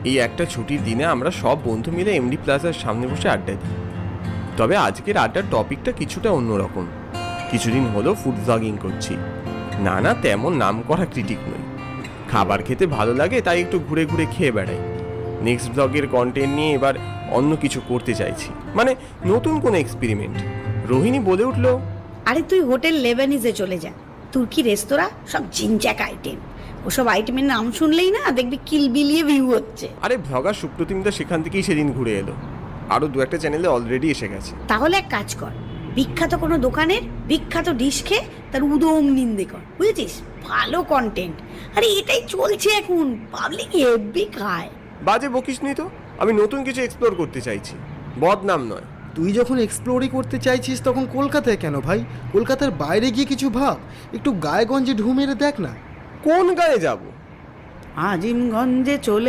এই একটা ছুটির দিনে আমরা সব বন্ধু মিলে এমডি প্লাজার সামনে বসে আড্ডা দিই। তবে আজকের আড্ডার টপিকটা কিছুটা অন্যরকম। কিছুদিন হলো ফুড ব্লগিং করছি। না তেমন নাম করা ক্রিটিক নই, খাবার খেতে ভালো লাগে তাই একটু ঘুরে ঘুরে খেয়ে বেড়াই। নেক্সট ব্লগের কন্টেন্ট নিয়ে এবার অন্য কিছু করতে চাইছি, মানে নতুন কোনো এক্সপেরিমেন্ট। রোহিণী বলে উঠলো, আরে তুই হোটেল লেবানিজে চলে যা, তুর্কি রেস্তোরাঁ, সব জিনজ্যাক আইটেম। ওসব আইটেমের নাম শুনলেই না দেখবি কিলবিলিয়ে ভিউ হচ্ছে। আরে ভ্লগার সুপ্রতিমদা সেখান থেকেই সেদিন ঘুরে এলো, আরও দু একটা চ্যানেলে অলরেডি এসে গেছে। তাহলে এক কাজ কর, বিখ্যাত কোনো দোকানের বিখ্যাত ডিশ খেয়ে তার উদম নিন্দে কর, বুঝেছিস? ভালো কন্টেন্ট। আরে এটাই চলছে এখন, পাবলিক হেভি খায়। বাজে বকিস নি তো, আমি নতুন কিছু এক্সপ্লোর করতে চাইছি, বদনাম নয়। তুই যখন এক্সপ্লোরই করতে চাইছিস তখন কলকাতায় কেন ভাই? কলকাতার বাইরে গিয়ে কিছু ভাব, একটু গায়েগঞ্জে ঢু মেরে দেখ না। কোন গায়ে যাব? আজিমগঞ্জে চলে